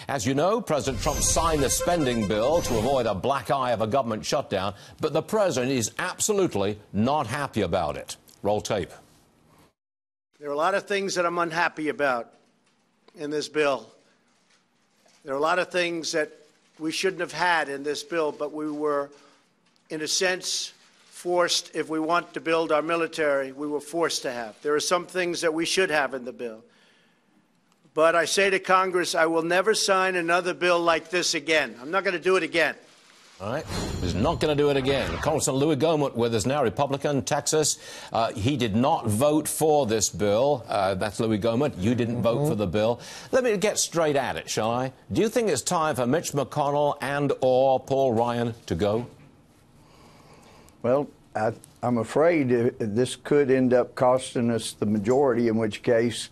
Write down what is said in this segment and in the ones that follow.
As you know, President Trump signed the spending bill to avoid a black eye of a government shutdown, but the president is absolutely not happy about it. Roll tape. There are a lot of things that I'm unhappy about in this bill. There are a lot of things that we shouldn't have had in this bill, but we were, in a sense, forced. If we want to build our military, we were forced to have. There are some things that we should have in the bill. But I say to Congress, I will never sign another bill like this again. I'm not going to do it again. All right. He's not going to do it again. Congressman Louie Gohmert with us now, Republican, Texas. He did not vote for this bill. That's Louie Gohmert. You didn't vote for the bill. Let me get straight at it, shall I? Do you think it's time for Mitch McConnell and or Paul Ryan to go? Well, I'm afraid this could end up costing us the majority, in which case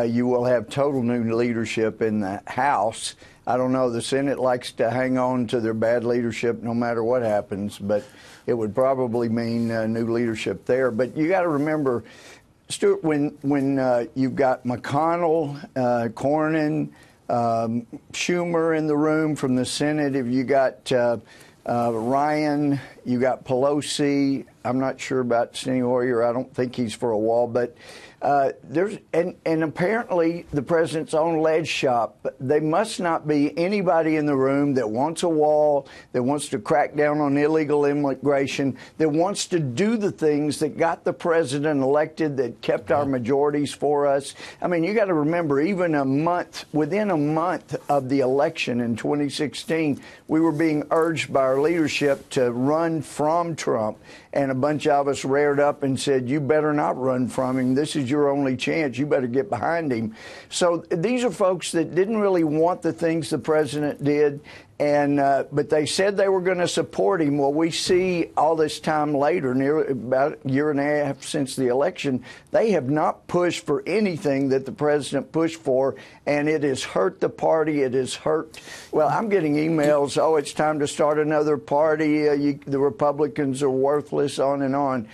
you will have total new leadership in the House. I don't know. The Senate likes to hang on to their bad leadership no matter what happens, but it would probably mean new leadership there. But you got to remember, Stuart, when you've got McConnell, Cornyn, Schumer in the room from the Senate, if you got Ryan, you got Pelosi. I'm not sure about Steny Hoyer. I don't think he's for a wall, but there's and apparently the president's own lead shop. They must not be anybody in the room that wants a wall, that wants to crack down on illegal immigration, that wants to do the things that got the president elected, that kept our majorities for us. I mean, you got to remember, even within a month of the election in 2016, we were being urged by our leadership to run from Trump. And a bunch of us reared up and said, you better not run from him. This is your only chance. You better get behind him. So these are folks that didn't really want the things the president did. But they said they were going to support him. Well, we see all this time later, about a year and a half since the election, they have not pushed for anything that the president pushed for, and it has hurt the party. It has hurt. Well, I'm getting emails, oh, it's time to start another party. The Republicans are worthless, on and on.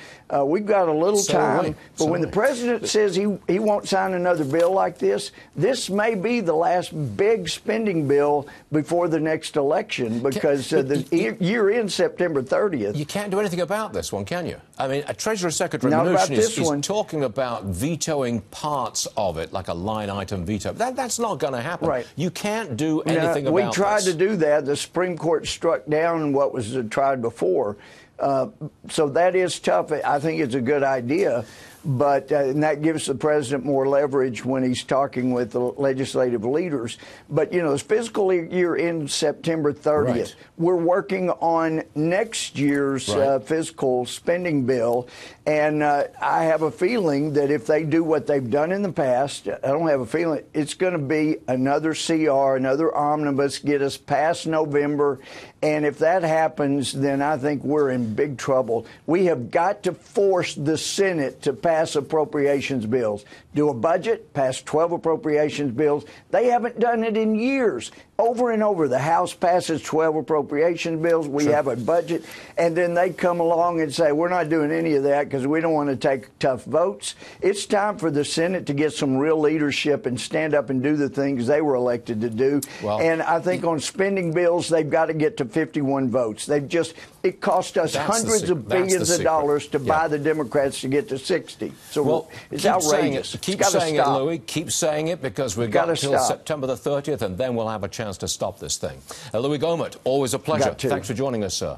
We've got a little time. But when the president says he won't sign another bill like this may be the last big spending bill before the next election, because the year ends September 30th. You can't do anything about this one, can you? I mean, Treasury Secretary Mnuchin is talking about vetoing parts of it, like a line-item veto. That's not going to happen. Right. You can't do anything about this. We tried to do that. The Supreme Court struck down what was tried before. So that is tough. I think it's a good idea. But and that gives the president more leverage when he's talking with the legislative leaders. But, you know, this fiscal year ends September 30th. Right. We're working on next year's fiscal spending bill. And I have a feeling that if they do what they've done in the past, I don't have a feeling, it's going to be another CR, another omnibus, get us past November. And if that happens, then I think we're in big trouble. We have got to force the Senate to pass appropriations bills. Do a budget, pass 12 appropriations bills. They haven't done it in years. Over and over, the House passes 12 appropriation bills. We have a budget. And then they come along and say, we're not doing any of that because we don't want to take tough votes. It's time for the Senate to get some real leadership and stand up and do the things they were elected to do. Well, and I think on spending bills, they've got to get to 51 votes. It cost us hundreds of billions of dollars to buy the Democrats to get to 60. So it's outrageous. Keep saying it, Louie. Keep saying it, because we've got until September the 30th, and then we'll have a chance to stop this thing. Louie Gohmert, always a pleasure. Thanks for joining us, sir.